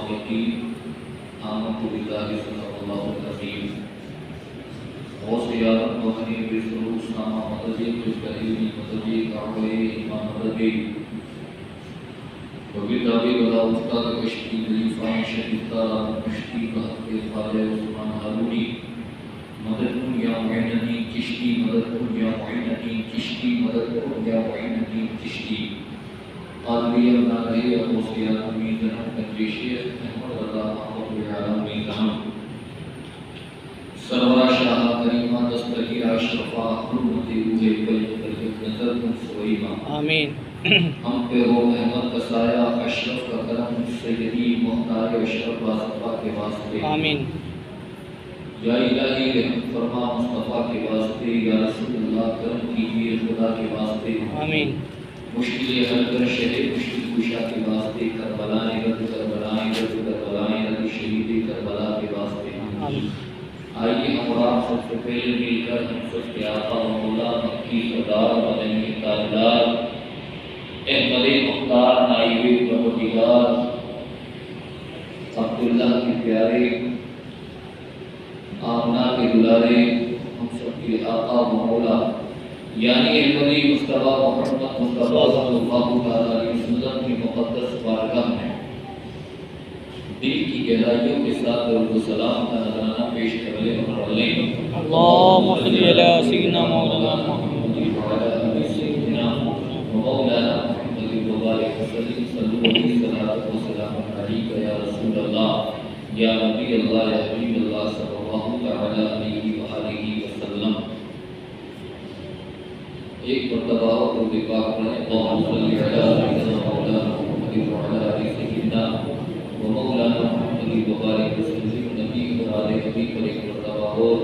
واليقين آمنت بالله صدق الله العظيم وصيام وغني بسرور سما مددي بالكريم مددي كعبه إمام مددي وبالتالي ولا أستاذ كشتي لفان شهيدا كشتي كهك خالد عثمان هاروني مدد يا معينني كشتي مدد يا معينني كشتي مدد يا معينني كشتي قادری اللہ علیہ وصیات میزان کنجی شیخ احمد اللہ رب العالمین میزان سرور شاہ کریمہ دستگیر اشرفہ حرمتی روح قلب نظر کن سوئیمہ آمین ہم پہ ہو احمد کا سایہ اشرف کا کرم سیدی مختار اشرف باصفہ کے واسطے آمین یا الہی رحمت فرما مصطفیٰ کے واسطے یا رسول اللہ کرم کیجیے خدا کے واسطے آمین مشکل حل کر شہر مشکل کشا کے واسطے کربلائیں رد کربلائیں رد کربلائیں رد شہید کربلا کے واسطے آئیے ہم آپ سب سے پہلے مل کر ہم سب کے آقا و مولا مکی سردار مدنی تاجدار احمد مختار نائب پروردگار عبداللہ کے پیارے آمنہ کے دلارے ہم سب کے آقا و مولا یعنی احمدی مصطفیٰ محمد مصطفیٰ صلی اللہ علیہ وسلم کی مقدس بارگاہ میں دل کی گہرائیوں کے ساتھ درود و سلام کا نذرانہ پیش کرنے والے اللہم صلی علی سیدنا مولانا محمد وعلی آلِ سیدنا مولانا محمد وبارک وسلم صلو علیہ وسلم علیک یا رسول اللہ یا نبی اللہ یا حبیب اللہ صلی اللہ علیہ وآلہ وسلم ایک مرتبہ اور پاک پڑھیں اللہم صلی علی سیدنا مولانا محمد وعلی آلِ سیدنا مولانا محمد وبارک وسلم نبی اور آل نبی پر ایک مرتبہ اور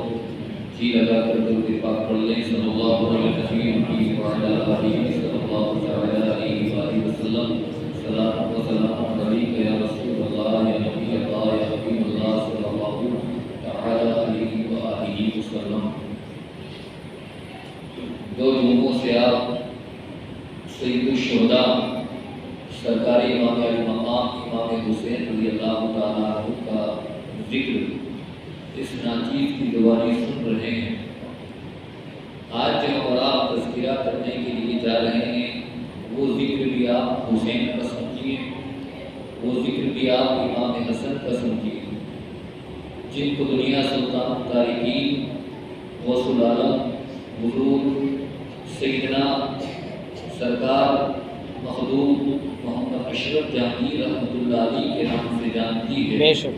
جی لگا کر درود پاک پڑھ لیں صلی اللہ علیہ وسلم وعلی آلہ صلی اللہ علیہ وآلہ وسلم صلاۃ و سلام علیک یا رسول اللہ یا نبی اللہ یا حبیب اللہ صلی اللہ علیہ وآلہ وسلم۔ دو جمعوں سے آپ سید الشہداء سرکار امام علی مقام امام حسین رضی اللہ تعالیٰ عنہ کا ذکر اس ناچیز کی زبانی سن رہے ہیں۔ آج جو اور آپ تذکرہ کرنے کے لیے جا رہے ہیں وہ ذکر بھی آپ حسین کا سمجھیے، وہ ذکر بھی آپ امام حسن کا سمجھیے، جن کو دنیا سلطان تارکین غوث العالم حضور سیدنا سرکار مخدوم محمد اشرف جہانگیر رحمۃ اللہ علیہ کے نام سے جانتی ہے۔ بے شک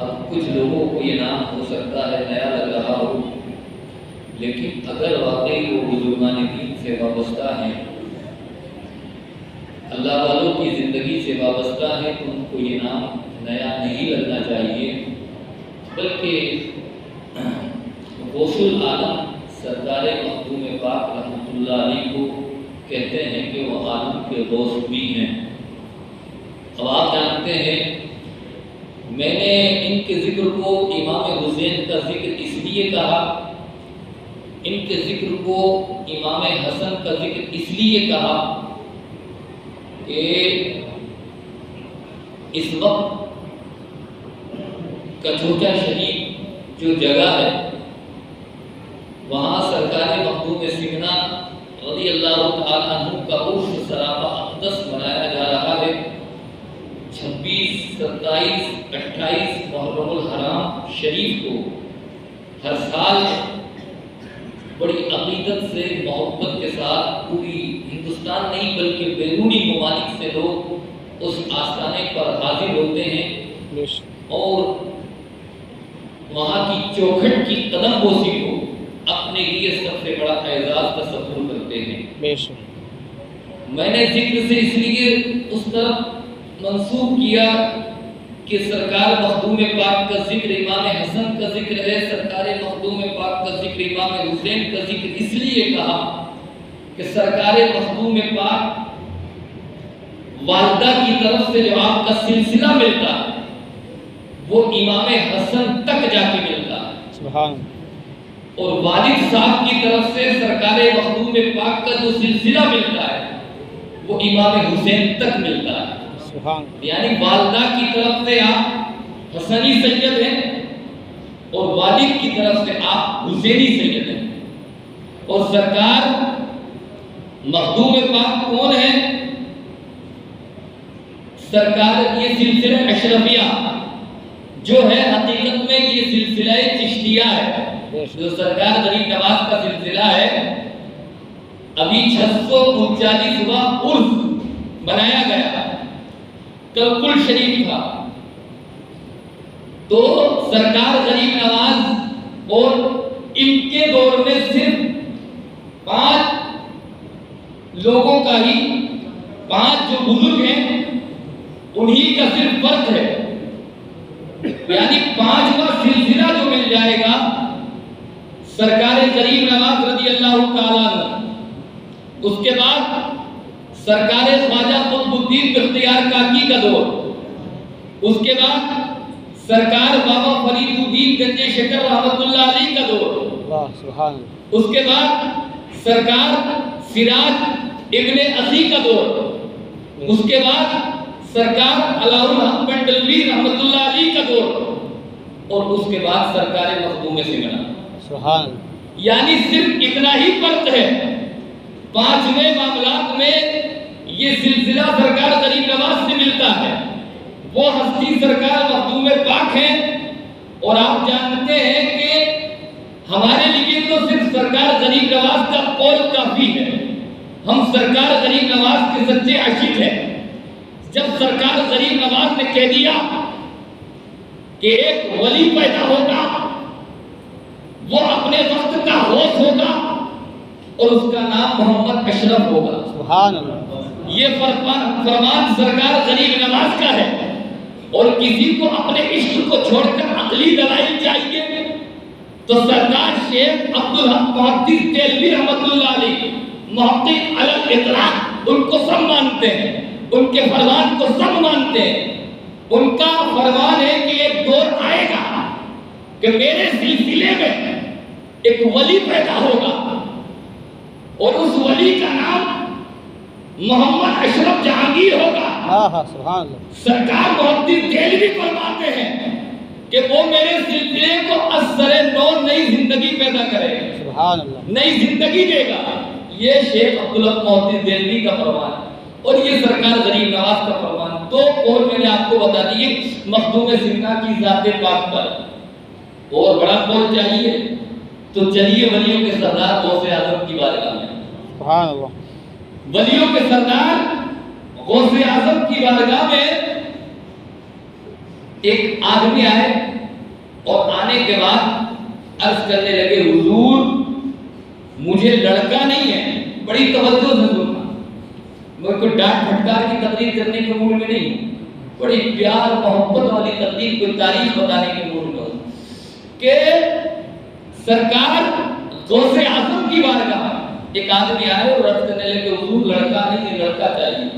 اب کچھ لوگوں کو یہ نام ہو سکتا ہے نیا لگ رہا ہو، لیکن اگر واقعی وہ بزرگان دین سے وابستہ ہیں، اللہ والوں کی زندگی سے وابستہ ہیں، تو ان کو یہ نام نیا نہیں لگنا چاہیے، بلکہ غوث العالم سرکار مخدوم پاک رحمۃ اللہ علیہ کو کہتے ہیں کہ وہ عالم کے غوث بھی ہیں۔ اب آپ جانتے ہیں میں نے ان کے ذکر کو امام حسین کا ذکر اس لیے کہا، ان کے ذکر کو امام حسن کا ذکر اس لیے کہا کہ اس وقت کچھوچا شریف جو جگہ ہے وہاں سرکار مخدوم سیدنا رضی اللہ تعالیٰ عنہ کا عرس سراپا اقدس منایا جا رہا ہے۔ 26، 27، 28 محرم الحرام شریف کو ہر سال بڑی عقیدت سے محبت کے ساتھ پوری ہندوستان نہیں بلکہ بیرونی ممالک سے لوگ اس آستانے پر حاضر ہوتے ہیں اور وہاں کی چوکھٹ کی قدم بوسی کو اپنے لیے سب سے بڑا اعزاز تصور کرتے ہیں۔ میں نے ذکر سے اس لیے اس طرف منسوب کیا کہ سرکار مخدوم پاک کا ذکر امام حسن کا ذکر ہے، سرکار مخدوم پاک کا ذکر امام حسین کا ذکر اس لیے کہا کہ سرکار مخدوم پاک والدہ کی طرف سے جو آپ کا سلسلہ ملتا ہے وہ امام حسن تک جا کے ملتا ہے، سبحان، اور والد صاحب کی طرف سے سرکار مخدوم پاک کا جو سلسلہ ملتا ہے وہ امام حسین تک ملتا ہے۔ سبحان یعنی والدہ کی طرف سے آپ حسنی سید ہیں اور والد کی طرف سے آپ حسینی سید ہیں. اور سرکار مخدوم پاک کون ہے؟ سرکار یہ سلسلہ اشرفیہ جو ہے حقیقت میں یہ سلسلہ چشتیہ ہے. جو سرکار غریب نواز کا سلسلہ ہے ابھی 639واں عرس بنایا گیا، کل کل شریف تھا. تو سرکار غریب نواز اور ان کے دور میں صرف 5 لوگوں کا ہی 5 جو بزرگ ہیں انہی کا صرف فرق ہے. یعنی 5واں سلسلہ جو مل جائے گا سرکار غریب نواز رضی اللہ تعالیٰ عنہ، اس کے بعد سرکار خواجہ قطب الدین بختیار کاکی کا دور، اس کے بعد سرکار بابا فرید الدین گنج شکر رحمت اللہ علیہ کا دور، سبحان اس کے بعد سرکار سراج ابن عصی کا دور، اس کے بعد سرکار علاء الحق بنڈلوی رحمت اللہ علیہ کا دور، اور اس کے بعد سرکار مخدوم سمرا. سبحان. یعنی صرف اتنا ہی فرق ہے. 5ویں معاملات میں یہ سلسلہ سرکار غریب نواز سے ملتا ہے. وہ ہستی سرکار مخدوم پاک ہیں. اور آپ جانتے ہیں کہ ہمارے لیے تو صرف سرکار غریب نواز کا قول کافی ہے. ہم سرکار غریب نواز کے سچے عاشق ہیں. جب سرکار غریب نواز نے کہہ دیا کہ ایک ولی پیدا ہوگا وہ اپنے وقت کا ہوش ہوگا اور اس کا نام محمد اشرف ہوگا، سبحان اللہ. یہ فرمان سرکار غریب نواز کا ہے. اور کسی کو اپنے عشق کو چھوڑ کر عقلی دلائل چاہیے تو سرکار شیخ عبدالحق محدث دہلوی رحمت اللہ علیہ محقق علی الاطلاق ان کو سب مانتے ہیں، ان کے فرمان کو سب مانتے ہیں. ان کا فرمان ہے کہ ایک دور آئے گا کہ میرے سلسلے میں ایک ولی پیدا ہوگا اور اس ولی کا نام محمد اشرف جہانگیر ہوگا. سبحان اللہ. سرکار محدث دہلوی فرماتے ہیں کہ وہ میرے سلسلے کو اثر نو نئی زندگی پیدا کرے، سبحان اللہ. نئی زندگی دے گا. یہ شیخ عبدالحق محدث دہلوی کا فرمان ہے اور یہ سرکار غریب نواز کا فرمان. دو قول میں نے آپ کو بتا دیے مخدوم سمرا کی ذات پاک پر. اور بڑا قول چاہیے تو چلیے ولیوں کے سردار غوث اعظم کی بارگاہ میں. سبحان اللہ. ولیوں کے سردار غوث اعظم کی بارگاہ میں ایک آدمی آئے اور آنے کے بعد عرض کرنے لگے حضور مجھے لڑکا نہیں ہے. بڑی توجہ سے سننا، میں کوئی ڈانٹ پھٹکار کی تقریر کرنے کے موڈ میں نہیں ہوں، بڑی پیار محبت والی تقریر کوئی تاریخ بتانے کے موڈ میں ہوں کہ سرکار غوث اعظم کی بارگاہ ایک آدمی آئے اور عرض کرنے لگے حضور لڑکا نہیں ہے، لڑکا چاہیے.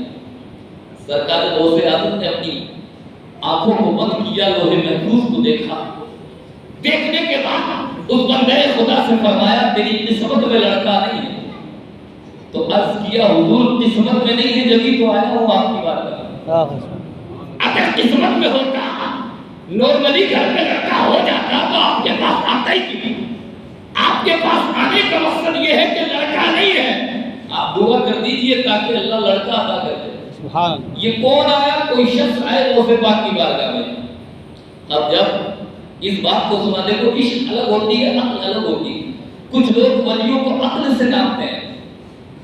سرکار غوث اعظم نے اپنی آنکھوں کو بند کیا، لوہے محفوظ کو دیکھا. دیکھنے کے بعد اس بندے خدا سے فرمایا تیری قسمت میں لڑکا نہیں ہے. تو عرض کیا حضور قسمت میں نہیں ہے جبھی تو آیا ہوں آپ کی بارگاہ. اگر قسمت میں ہوتا نارملی گھر میں لڑکا ہو جاتا تو آپ کے پاس آتا ہی کیوں؟ آپ کے پاس آنے کا مقصد یہ ہے کہ لڑکا نہیں ہے. آپ دعا کر دیجئے تاکہ اللہ لڑکا عطا کر دے. سبحان اللہ. یہ کون آیا؟ کوئی شخص آئے غوث پاک کی بارگاہ میں. اب جب اس بات کو سنا دیکھو عشق الگ ہوتی ہے، عقل الگ ہوتی ہے. کچھ لوگ ولیوں کو عقل سے ناپتے ہیں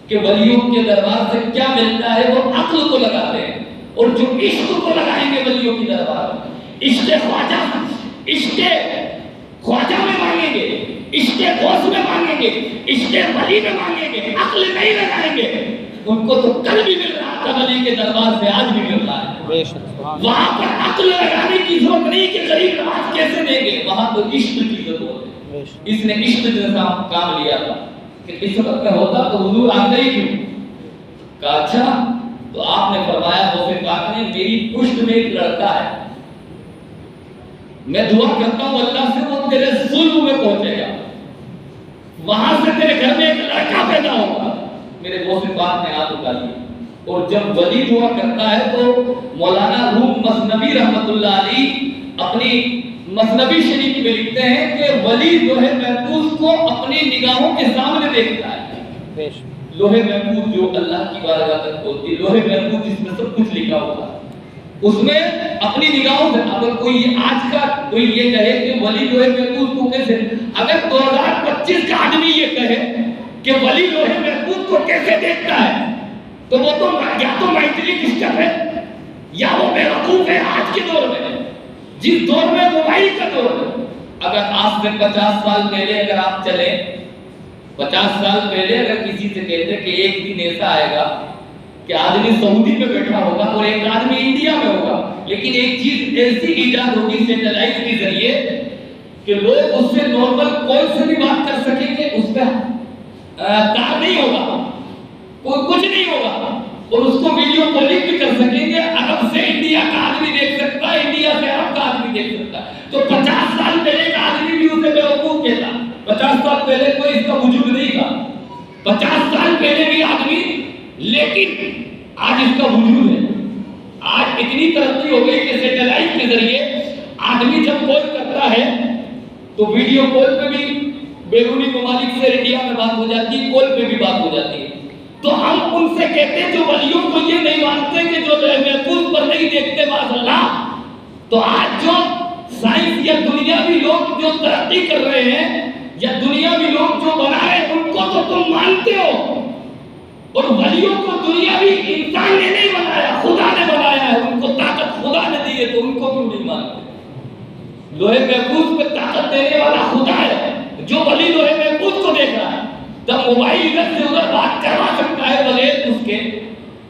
کہ ولیوں کے دربار سے کیا ملتا ہے، وہ عقل کو لگاتے ہیں. اور جو عشق کو لگائیں گے ولیوں کی دربار میں، عشق خواجہ میں مانگیں گے، عشق غوث میں مانگیں گے، عشق ولی میں مانگیں گے، عقل نہیں لگائیں گے. ان کو تو کل بھی مل رہا تھا ولی کے دربار سے، آج بھی مل رہا ہے. وہاں پر عقل لگانے کی ضرورت نہیں کہ غریب نواز کیسے دیں گے، وہاں تو عشق کی ضرورت ہے. اس نے عشق جیسا کام لیا تھا کہ قسمت میں ہوتا تو حضور آتے ہی کیوں. کہا اچھا تو آپ نے فرمایا غوث پاک نے میری پشت میں ایک لڑکا ہے، میں دعا کرتا ہوں اللہ سے وہ تیرے صلب میں پہنچے گا، وہاں سے تیرے گھر میں ایک لڑکا پیدا ہوگا. میرے غوث پاک نے ہاتھ اٹھا لیا اور جب ولی دعا کرتا ہے تو مولانا روم مثنوی رحمۃ اللہ علیہ اپنی مثنوی شریف میں لکھتے ہیں کہ ولی لوح محفوظ کو اپنی نگاہوں کے سامنے دیکھتا ہے. لوح محفوظ جو اللہ کی بارگاہ تک ہوتی ہے، لوح محفوظ جس میں سب کچھ لکھا ہوگا، اس میں اپنی نگاہوں سے اگر کوئی آج کا کوئی یہ کہے کہ ولی لوح محفوظ کو کیسے، اگر 2025 کا آدمی یہ کہے کہ ولی لوح محفوظ کو کیسے دیکھتا ہے تو وہ تو یا تو مینٹلی ڈسٹرب ہے یا وہ بے وقوف ہے. آج کے دور میں، جس دور میں موبائل کا دور ہے، اگر آج سے 50 سال پہلے اگر آپ چلیں، 50 سال پہلے اگر کسی سے کہتے کہ ایک دن ایسا آئے گا کہ آدمی سعودی میں بیٹھا ہوگا اور ایک آدمی انڈیا میں ہوگا، لیکن ایک چیز ایسی ایجاد ہوگی سیٹلائٹ کے ذریعے کہ لوگ اس سے نارمل کال سے بھی بات کر سکیں گے، اس پہ تار نہیں ہوگا، کوئی کچھ نہیں ہوگا، اور اس کو ویڈیو کالنگ بھی کر سکیں گے. عرب سے انڈیا کا آدمی دیکھ سکتا ہے، انڈیا سے عرب کا آدمی دیکھ سکتا ہے. تو 50 سال پہلے کا آدمی بھی اسے بیوقوف کہتا. 50 سال پہلے کوئی اس کا وجود نہیں تھا، 50 سال پہلے بھی آدمی، لیکن آج اس کا وجود ہے. آج اتنی ترقی ہو گئی کہ سیٹلائٹ کے ذریعے آدمی جب کال کرتا ہے تو ویڈیو کال پہ بھی بیرونی ممالک سے انڈیا میں بات ہو جاتی ہے، کال پہ بھی بات ہو جاتی ہے. تو ہم ان سے کہتے ہیں جو ولیوں کو یہ نہیں مانتے کہ جو لوح محفوظ پر نہیں دیکھتے معاذ اللہ. تو آج جو سائنس یا دنیاوی لوگ جو ترقی کر رہے ہیں یا دنیاوی لوگ جو بنا رہے ہیں ان کو تو تم مانتے ہو، اور ولیوں کو دنیاوی انسان نے نہیں بنایا، خدا نے بنایا ہے. ان کو طاقت خدا نے دی ہے تو ان کو کیوں نہیں مانتے؟ لوح محفوظ پہ طاقت دینے والا خدا ہے. جو ولی لوح محفوظ کو دیکھ رہا ہے جب موبائل ادھر سے ادھر بات کروا سکتا ہے بغیر اس کے،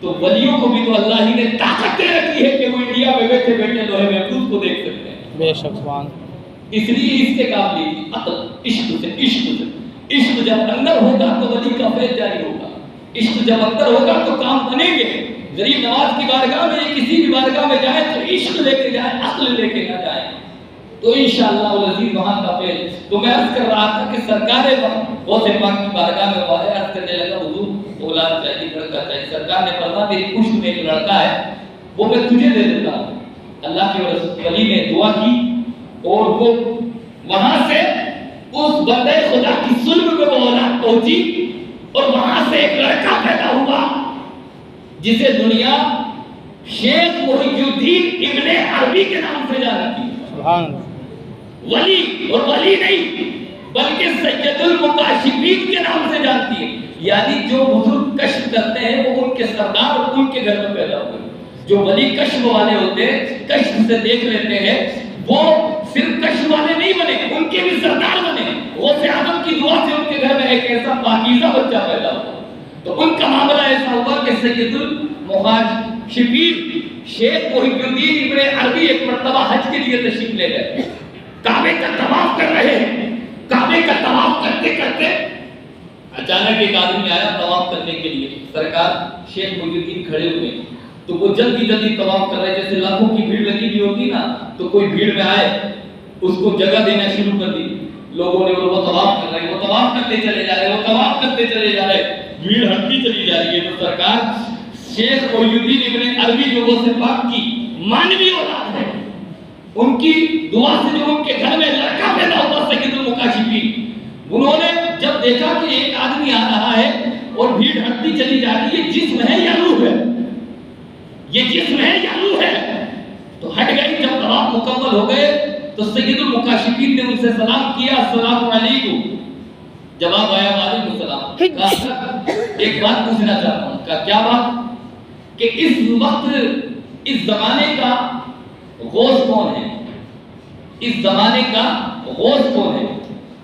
تو ولیوں کو بھی تو اللہ ہی نے طاقت دے رکھی ہے کہ وہ انڈیا میں بیٹھے بیٹھے لوح محفوظ کو دیکھ سکتے ہیں. بے شک سبحان. اس لیے اس کے قابل عقل، عشق جب اندر ہوگا تو ولی کا فیض جاری ہوگا. عشق جب اندر ہوگا تو کام بنیں گے. غریب نواز کی بارگاہ میں یا کسی بھی بارگاہ میں جائے تو عشق لے کے جائے، عقل لے کے نہ جائے، تو انشاءاللہ العزیز وہاں کا فیض. تو میں عرض کر رہا تھا کہ سرکار غوث پاک کی بارگاہ میں وہ عرض کرنے لگا حضور اولاد چاہیے، لڑکا چاہیے. سرکار نے فرمایا میری پشت میں ایک لڑکا ہے، وہ میں تجھے دے دیتا ہوں. اللہ کے ولی نے دعا کی اور وہ وہاں سے اس بندے خدا کی صلب میں وہ اولاد پہنچی اور وہاں سے ایک لڑکا پیدا ہوا جسے دنیا شیخ محی الدین ابن عربی کے نام سے جانتی ہے. سبحان. ولی اور ولی نہیں بلکہ سید المکاشفین کے نام سے جانتی ہے. یعنی جو بزرگ کشف کرتے ہیں وہ ان کے سردار اور ان کے گھر میں پیدا ہوئے. جو ولی کشف والے ہوتے ہیں، کشف سے دیکھ لیتے ہیں، وہ صرف کشف والے نہیں بنے، ان کے بھی سردار بنے. غوث اعظم کی دعا سے ان کے گھر میں ایک ایسا پاکیزہ بچہ پیدا ہوا. تو ان کا معاملہ ایسا ہوا کہ سید المکاشفین شیخ محی الدین ابن عربی ایک مرتبہ حج کے لیے تشریف لے گئے. کعبے کا طواف کر رہے ہیں. کعبے کا طواف کرتے کرتے اچانک ایک آدمی آیا طواف کرنے کے لیے. سرکار شیخ محی الدین کھڑے ہوئے تو وہ جلدی جلدی طواف کر رہے، جیسے لاکھوں کی بھیڑ لگی ہوئی ہوتی نا، تو کوئی بھیڑ میں آئے اس کو جگہ دینا شروع کر دی لوگوں نے. وہ طواف کر رہے، وہ طواف کرتے چلے جا رہے، وہ طواف کرتے چلے جا رہے، بھیڑ ہٹتی چلی جا رہی ہے. تو سرکار شیخ محی الدین ابن عربی جو غوث پاک کی مانوی اولاد ہے، ان کی دعا سے جو ان کے گھر میں لڑکا پیدا ہوا سید المکاشفین، انہوں نے جب دیکھا کہ ایک آدمی آ رہا ہے اور بھیڑ ہٹتی چلی جا رہی ہے، جسم ہے یا روح ہے، یہ جسم ہے یا روح ہے، تو ہٹ گئی. جب طواف مکمل ہو گئے تو سید المکاشفین نے ان سے سلام کیا، السلام علیکم. جواب آیا وعلیکم السلام. کہا ایک بات پوچھنا چاہتا ہوں. کہا کیا بات؟ کہ اس وقت اس زمانے کا غوث کون ہے؟ اس زمانے کا غوث کون ہے؟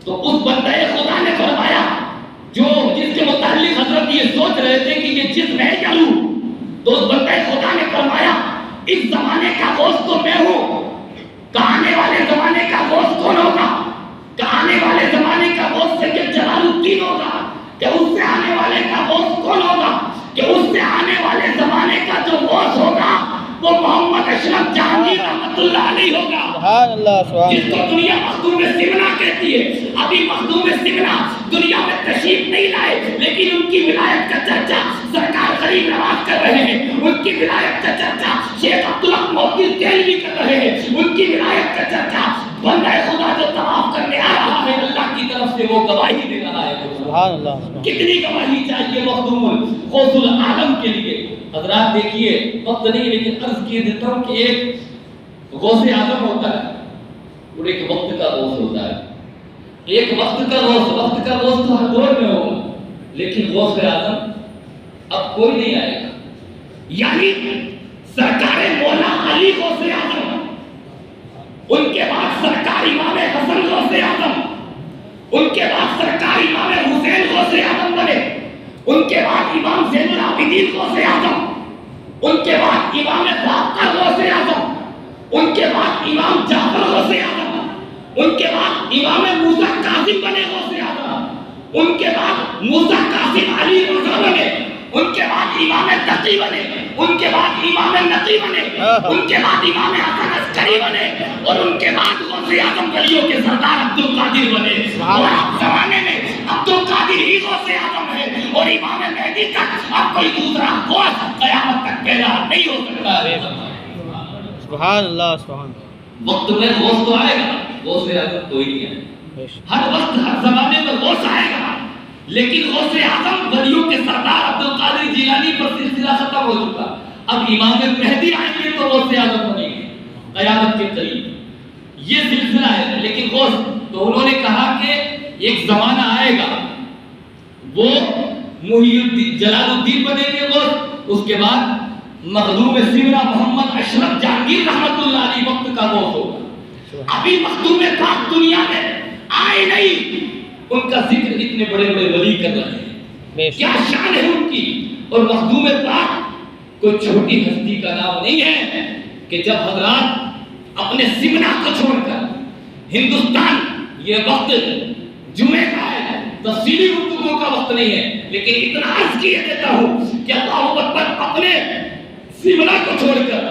تو اس بندے خدا نے فرمایا جو جس کے متعلق حضرت یہ سوچ رہے تھے کہ یہ جسم ہے یا روح، تو اس بندے خدا نے فرمایا اس زمانے کا غوث تو میں ہوں. کہ آنے والے زمانے کا غوث کون ہوگا؟ کہ آنے والے زمانے کا غوث سید جلال الدین ہوگا. کہ اس سے آنے والے کا غوث کون ہوگا؟ کہ اس سے آنے والے زمانے کا جو غوث ہوگا وہ محمد اشرف جہانگیر رحمۃ اللہ علیہ ہوگا. سبحان اللہ. سبحان. جس کو دنیا مخدوم سمنا کہتی ہے. ابھی مخدوم سمنا دنیا میں تشریف نہیں لائے، لیکن ان کی ولایت کا چرچا سرکار غریب نواز کر رہے ہیں، ان کی ولایت کا چرچا شیخ عبدالحق موتی دہلوی کر رہے ہیں، ان کی ولایت کا چرچا بندہ خدا جو طواف کرنے آ رہا ہے اللہ کی طرف سے وہ گواہی دے رہا ہے۔ سبحان اللہ۔ کتنی گواہی چاہیے مخدوم غوث العالم کے لیے؟ حضرات دیکھیے، وقت نہیں لیکن عرض کیے دیتا ہوں کہ ایک غوث اعظم ہوتا ہے اور ایک وقت کا غوث ہوتا ہے۔ ایک وقت کا غوث تو ہر دور میں ہوگا، لیکن غوث اعظم اب کوئی نہیں آئے گا۔ یعنی سرکار مولا علی غوث اعظم، ان کے بعد سرکار امام حسن غوث اعظم، ان کے بعد سرکار امام حسین غوث اعظم بنے، ان کے بعد امام زین العابدین غوث اعظم، ان کے بعد امام باقر غوث اعظم، ان کے بعد امام جعفر غوث اعظم، ان کے بعد امام موسیٰ کاظم بنے غوث اعظم، ان کے بعد موسیٰ کاظم علی رضا بنے، ان کے بعد امام تقی بنے، ان کے بعد امام نقی بنے، ان کے بعد امام حسن عسکری بنے، اور ان کے بعد غوث اعظم ولیوں کے سردار عبدالقادر بنے۔ اور اب زمانے میں عبدالقادر ہی غوث اعظم ہے، اور امام مہدی تک اب کوئی دوسرا غوث قیامت تک پیدا نہیں ہو سکتا ہے۔ سبحان اللہ، سبحان اللہ۔ وقت میں غوث تو آئے گا، غوث اعظم کوئی نہیں ہے۔ ہر وقت ہر زمانے میں غوث آئے گا، لیکن غوث اعظم ولیوں کے سردار عبدالقادر جیلانی پر سلسلہ ختم ہو چکا۔ اب امام مہدی آئیں گے تو غوث اعظم بنیں گے قیامت کے قریب، یہ سلسلہ ہے۔ لیکن غوث تو انہوں نے کہا کہ ایک زمانہ آئے گا وہ محی الدین جلال الدین بنیں گے غوث، اس کے بعد مخدوم سمرہ محمد اشرف جہانگیر رحمۃ اللہ علیہ وقت کا غوث ہوگا۔ ابھی مخدوم پاک دنیا میں آئے نہیں، ان کا ذکر اتنے بڑے بڑے ولی کر رہے ہیں، کیا شان ہے ان کی۔ اور مخدوم پاک کوئی چھوٹی ہستی کا نام نہیں ہے کہ جب حضرات اپنے سمنہ کو چھوڑ کر ہندوستان، یہ وقت جمعے کا ہے، تفصیلی گفتگو کا وقت نہیں ہے، لیکن اتنا عرض کیے دیتا ہوں کہ اللہ اکبر، اپنے سمنہ کو چھوڑ کر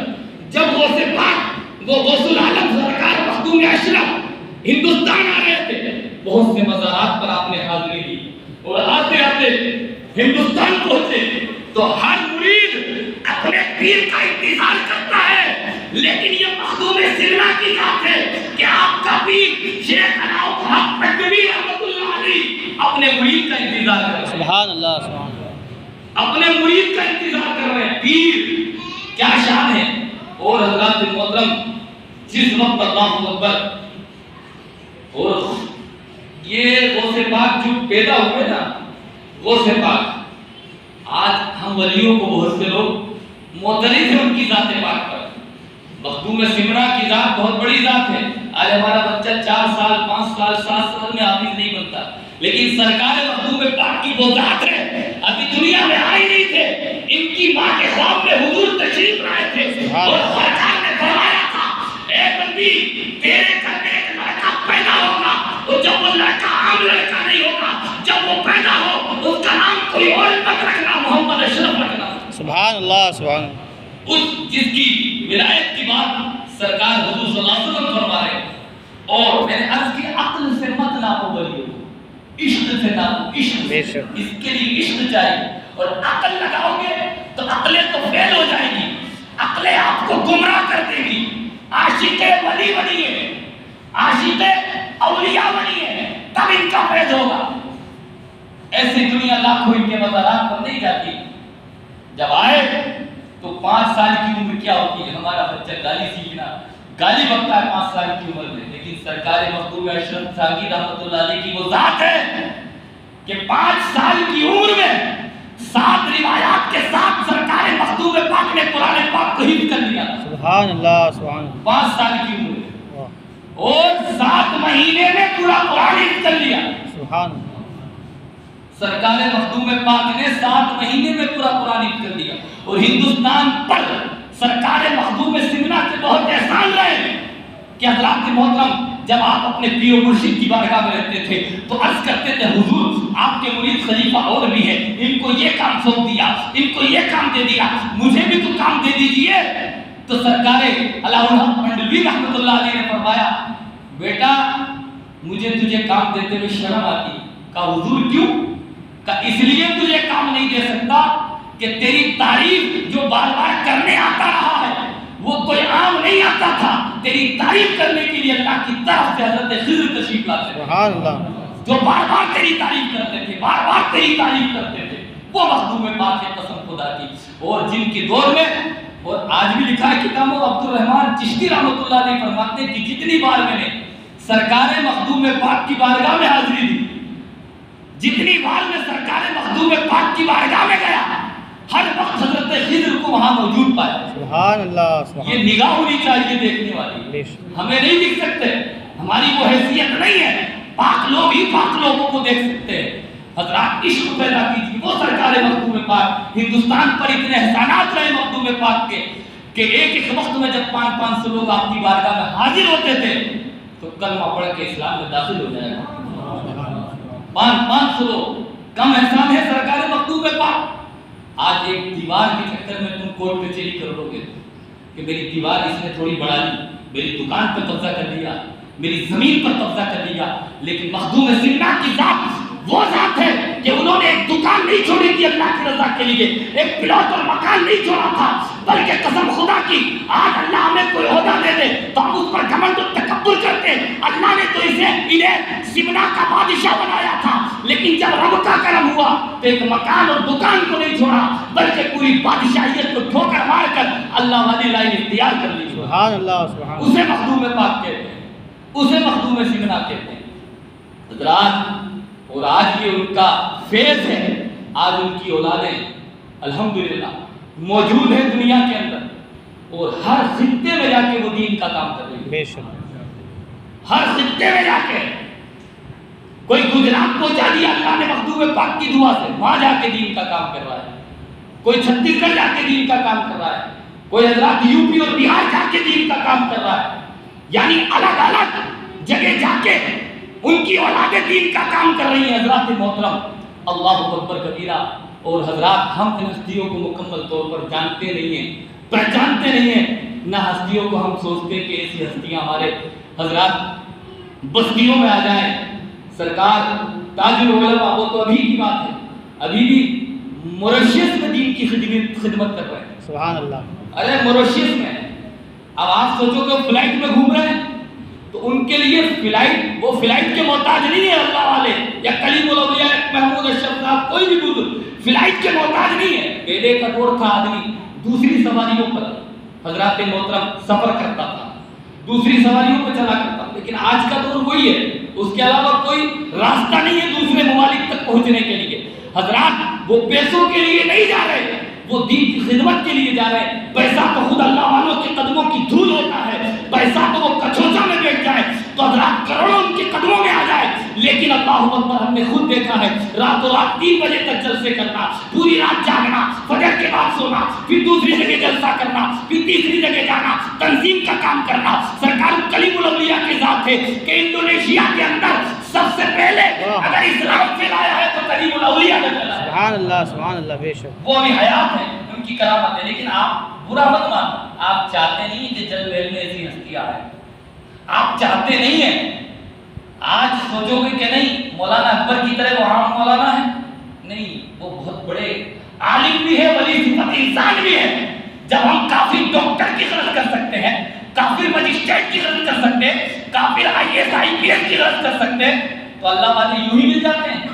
جب غوث پاک، وہ غوث العالم سرکار مخدوم اشرف ہندوستان آ رہے تھے، بہت سے مزارات پر آپ نے حاضری دی، اور آتے آتے ہندوستان پہنچے تو ہر مرید اپنے پیر کا انتظار کرتا ہے، لیکن یہ مخدوم سمنہ کی ذات ہے کہ آپ کا پیر شیخ علاؤ حق تکبیر رحمۃ اللہ علیہ اپنے مرید کا انتظار کر رہے ہیں۔ سبحان اللہ، سبحان اللہ۔ اپنے مرید کا انتظار کر رہے ہیں، پیر کیا شان ہے۔ اور حضرات محترم، جس وقت اللہ اکبر، اور یہ غوث پاک جو پیدا ہوئے نا، غوث پاک، آج ہم ولیوں کو بہت سے لوگ معترض ہیں ان کی ذات پاک پر۔ مخدوم سمرہ کی ذات بہت بڑی ذات ہے، آج ہمارا بچہ 4 سال 5 سال 7 سال میں حافظ نہیں بنتا، لیکن سرکار مخدوم پاک کی وہ ذات ہے، ابھی دنیا میں آئی نہیں تھے، ان کی ماں کے خواب میں حضور تشریف لائے تھے، اور سرکار نے فرمایا تھا، اے بندی، تیرے گھر میں ایک لڑکا پیدا ہوگا، اور جب وہ لڑکا عام لڑکا نہیں ہوگا، جب وہ پیدا ہو اس کا نام کوئی اور مت رکھنا، محمد اشرف رکھنا۔ سبحان اللہ، سبحان اللہ۔ اس جس کی ولایت کی بات سرکار حضور صلی اللہ علیہ وسلم فرما رہے ہیں۔ اور میں نے عرض کی عقل سے مت ناپو ولیوں، عشق سے ناپو، عشق، اس کے لیے عشق چاہیے، اور عقل لگاؤ گے تو عقلیں تو فیل ہو جائیں گی، عقلیں آپ کو گمراہ کر دے گی۔ عاشق ولی بنیے، عاشق اولیاء بنیے، تب ان کا فیض ہوگا۔ ایسی دنیا لاکھوں ان کے مزارات پر نہیں جاتی۔ جب آئے تو 5 سال کی عمر کیا ہوتی ہے، ہمارا بچہ گالی سیکھنا، گالی بکتا ہے 5 سال کی عمر میں، لیکن سرکار مخدوم اشرف جہانگیر رحمۃ اللہ علیہ کی وہ ذات ہے کہ 5 سال کی عمر میں 7 روایات کے ساتھ سرکار مخدوم پاک نے قرآن پاک کو حفظ کر لیا۔ سبحان اللہ، سبحان اللہ۔ 5 سال کی عمر میں، اور 7 مہینے میں پورا قرآن حفظ کر لیا۔ سبحان اللہ۔ سرکار مخدوم پاک نے 7 مہینے میں پورا قرآن حفظ کر لیا، اور ہندوستان پر سرکار مخدوم سمنہ کے بہت احسان رہے کہ حضرات محترم، جب آپ اپنے پیر و مرشد کی بارگاہ میں رہتے تھے تو عرض کرتے تھے، حضور آپ کے مرید خلیفہ اور بھی ہیں، ان کو یہ کام سونپ دیا، ان کو یہ کام دے دیا، مجھے بھی تو کام دے دیجئے۔ تو سرکار علاؤ الحق منڈلوی رحمۃ اللہ علیہ نے فرمایا، بیٹا مجھے تجھے کام دیتے ہوئے شرم آتی۔ کہا حضور کیوں؟ کہا اس لیے تجھے کام نہیں دے سکتا کہ تیری تعریف جو بار بار کرنے آتا رہا ہے وہ کوئی عام نہیں آتا تھا، تیری تعریف کرنے کے لیے اللہ کی طرف سے حضرت خضر تشریف لاتے تھے، سبحان اللہ، جو بار بار تیری تعریف کرتے تھے، بار بار تیری تعریف کرتے تھے، وہ مخدوم پاک ہے قسم خدا کی۔ اور جن کے دور میں، اور آج بھی لکھا ہے کتاب میں، عبد الرحمن چشتی رحمۃ اللہ علیہ فرماتے ہیں کہ جتنی بار میں نے سرکار مخدوم پاک کی بارگاہ میں حاضری دی، جتنی بار میں سرکار مخدوم پاک کی بارگاہ میں گیا، ہر وقت حضرت خضر کو وہاں موجود پایا۔ سبحان اللہ، سبحان یہ نگاہ ہونی چاہیے دیکھنے والی، اللہ، ہمیں نہیں دیکھ سکتے، ہماری وہ حیثیت نہیں ہے، پاک لوگ ہی پاک لوگوں کو دیکھ سکتے ہیں۔ حضرات عشق پیدا کیجیے، وہ سرکار مخدوم پاک، ہندوستان پر اتنے احسانات رہے مخدوم پاک کے کہ ایک وقت میں جب 500 لوگ آپ کی بارگاہ میں حاضر ہوتے تھے تو کلمہ پڑھ کے اسلام میں داخل ہو جائے گا۔ 500 لوگ، کم احسان ہے سرکار مخدوم پاک۔ آج ایک دیوار کے چکر میں تم کورٹ کچہری کر لو گے کہ میری دیوار اس نے تھوڑی بڑھا لی، میری دکان پر قبضہ کر لیا، میری زمین پر قبضہ کر لیا، لیکن مخدوم سمنا کی ذات وہ ذات ہے کہ انہوں نے ایک دکان نہیں چھوڑی تھی اللہ کی رضا کے لیے، ایک پلاٹ اور مکان نہیں چھوڑا تھا، بلکہ قسم خدا کی آج اللہ ہمیں کوئی عہدہ دے دے تو ہم اس پر گھمنڈ و تکبر کرتے۔ اللہ نے تو اسے انہیں سمنا کا بادشاہ بنایا تھا، لیکن جب رب کا کرم ہوا تو ایک مکان اور دکان کو نہیں چھوڑا بلکہ پوری بادشاہیت کو ٹھوکر مار کر اللہ والی لائن اختیار کر لی۔ سبحان اللہ، سبحان اللہ، اسے مخدوم پاک کہتے ہیں، اسے مخدوم سمنا کہتے ہیں حضرات۔ اور آج یہ ان کا فیض ہے، آج ان کی اولادیں الحمدللہ موجود ہیں دنیا کے اندر، اور ہر خطے میں جا کے وہ دین کا کام کر رہی ہے، بے شک، ہر خطے میں جا کے۔ کوئی گجرات پہنچا دیا اللہ نے مخدوم پاک کی دعا سے، وہاں جا کے دین کا کام کر رہا ہے، کوئی چھتیس گڑھ جا کے دین کا کام کر رہا ہے، کوئی حضرات یو پی اور بہار جا کے دین کا کام کر رہا ہے، یعنی الگ الگ جگہ جا کے ان کی اولادیں دین کا کام کر رہی ہیں۔ حضرات محترم، اللہ اکبر کبیرہ۔ اور حضرات ہم ان ہستیوں کو مکمل طور پر جانتے نہیں ہیں، پہچانتے نہیں ہیں، نہ ہستیوں کو ہم سوچتے کہ ایسی ہستیاں ہمارے حضرات بستیوں میں آ جائیں۔ سرکار تاج العلماء، وہ تو ابھی کی بات ہے، ابھی بھی موریشیس میں دین کی خدمت کر رہے ہیں، سبحان اللہ، ارے موریشیس میں۔ اب آپ سوچو کہ فلائٹ میں گھوم رہے ہیں تو ان کے لیے فلائٹ، وہ فلائٹ کے محتاج نہیں ہے اللہ والے یا کلیم الاولیاء محمود اشرف صاحب، کوئی بھی بزرگ فلائٹ کے محتاج نہیں ہے۔ پہلے کا دور تھا آدمی دوسری سواریوں پر حضرات محترم سفر کرتا تھا، دوسری سواریوں پہ چلا کرتا، لیکن آج کا دور وہی ہے، اس کے علاوہ کوئی راستہ نہیں ہے دوسرے ممالک تک پہنچنے کے لیے۔ حضرات وہ پیسوں کے لیے نہیں جا رہے، وہ دین کی خدمت کے لیے جا رہے ہیں۔ پیسہ تو خود اللہ والوں کے قدموں کی دھول ہوتا ہے، پیسہ تو وہ کچوچا میں بیٹھ جائے تو حضرات کروڑوں ان کے قدموں میں آ جائے، لیکن اللہ اکبر ہم نے خود دیکھا ہے، راتوں رات 3 بجے تک جلسے کرنا، پوری رات جاگنا، فجر کے بعد سونا، پھر دوسری جگہ جلسہ کرنا، پھر تیسری جگہ جانا، تنظیم کا کام کرنا۔ سرکار کلیم الاولیاء کے ذات ہے کہ انڈونیشیا کے اندر سب سے پہلے اگر اسلام پھیلایا ہے تو کلیم الاولیاء نے پھیلایا۔ سبحان اللہ، سبحان اللہ، بے شک، وہ ابھی حیات ہے، ان کی کرامت ہے، لیکن آپ برا مت ماننا، آپ چاہتے نہیں کہ جل محل میں ایسی ہستیاں آئیں، آپ چاہتے نہیں ہیں۔ آج سوچو گے کہ نہیں مولانا اکبر کی طرح وہ عام مولانا ہے، نہیں، وہ بہت بڑے عالم بھی ہے، ولی صفت انسان بھی ہے۔ جب ہم کافی ڈاکٹر کی غرض کر سکتے ہیں، کافی مجسٹریٹ کی غرض کر سکتے ہیں، کافی IAS IPS کی غرض کر سکتے ہیں، تو اللہ والے یوں ہی مل جاتے ہیں،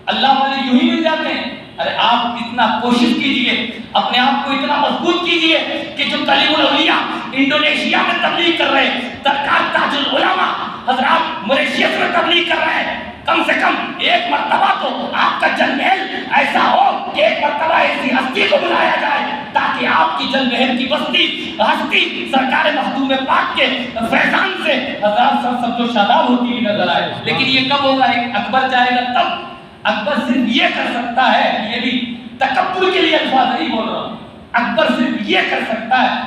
اللہ والے یوں ہی مل جاتے ہیں۔ ارے آپ اتنا کوشش کیجئے، اپنے آپ کو اتنا مضبوط کیجئے کہ جو کلیم الاولیاء انڈونیشیا میں تبلیغ کر رہے ہیں، سرکار تاج العلماء حضرات موریشیس میں تبلیغ کر رہے ہیں، کم سے کم ایک مرتبہ تو آپ کا جل محل ایسا ہو کہ ایک مرتبہ ایسی ہستی کو بلایا جائے تاکہ آپ کی جل محل کی بستی ہستی سرکار مخدوم پاک کے فیضان سے حضرات سب جو شاداب ہوتی ہوئی نظر آئے۔ لیکن یہ کب ہوگا؟ ایک اکبر چاہے گا تب۔ اکبر صرف یہ کر سکتا ہے، یہ بھی تکبر کے لیے الفاظ نہیں بول رہا ہوں، اکبر صرف یہ کر سکتا ہے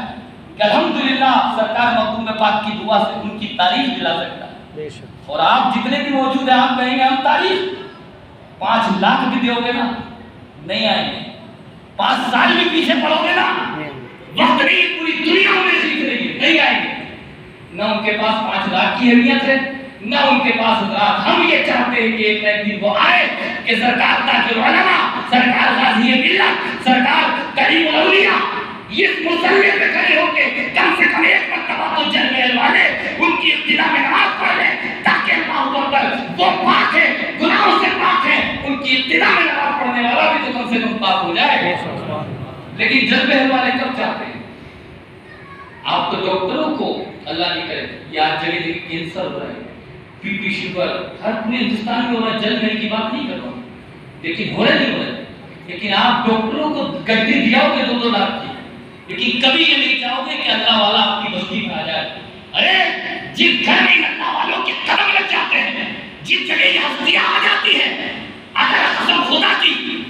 کہ الحمدللہ سرکار مخدوم پاک کی دعا سے ان کی تعریف دلا سکتا ہے۔ اور آپ جتنے بھی موجود ہیں آپ کہیں گے ہم تعریف 5 لاکھ بھی دیو گے نا نہیں آئیں گے، 5 سال بھی پیچھے پڑو گے نا وقت نہیں، پوری دنیا میں سیکھ رہی ہے، نہیں آئیں گے۔ نہ ان کے پاس 5 لاکھ کی اہمیت ہے، نہ ان کے پاس حضرات ہم یہ چاہتے ہیں کہ ایک نہ ایک دن وہ آئے کہ سرکار تاج العلماء سرکار غازی ملت، سرکار کریم الاولیاء اس مصلی پہ کھڑے ہو کے کم سے کم ایک مرتبہ تو جلوے والے ان کی ابتدا میں نماز پڑھ لیں تاکہ اللہ اکبر وہ پاک ہے، گناہوں سے پاک ہے، ان کی ابتدا میں نماز پڑھنے والا بھی تو کم سے کم پاک ہو جائے۔ لیکن جلوے والے کب چاہتے ہیں؟ آپ تو ڈاکٹروں کو اللہ نہیں کرے یاد جگہ جگہ کینسر ہو رہا ہے، بی پی شوگر ہر پورے ہندوستان میں ہو رہا ہے، جل گھر کی بات نہیں کر رہا ہوں، لیکن ہو رہے نہیں ہو رہے۔ لیکن آپ ڈاکٹروں کو گڈی دیا ہوگے 2-2 لاکھ کی، لیکن کبھی یہ نہیں چاہو گے کہ اللہ والا آپ کی بستی میں آ جائے۔ ارے جس گھر میں اللہ والوں کے قدم لگ جاتے ہیں، جس جگہ یہ ہستیاں آ جاتی ہیں، اگر قسم خدا کی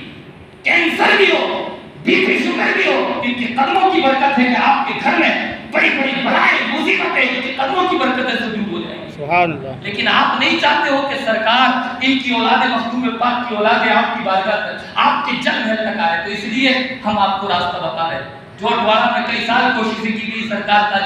کینسر بھی ہو، بی پی شوگر بھی ہو، ان کے قدموں کی برکت ہے کہ آپ کے گھر میں بڑی بڑی بلائیں مصیبتیں ان کے قدموں کی برکت سے دور ہو جائیں۔ سبحان اللہ۔ لیکن آپ نہیں چاہتے ہو کہ سرکار ان کی اولاد مخدوم پاک کی اولاد آپ کی بارگاہ تک، آپ کے جل گھر تک آئے، تو اس لیے ہم آپ کو راستہ بتا رہے ہیں۔ جو اٹھوارہ میں کئی سال کوششیں کی گئی سرکار کا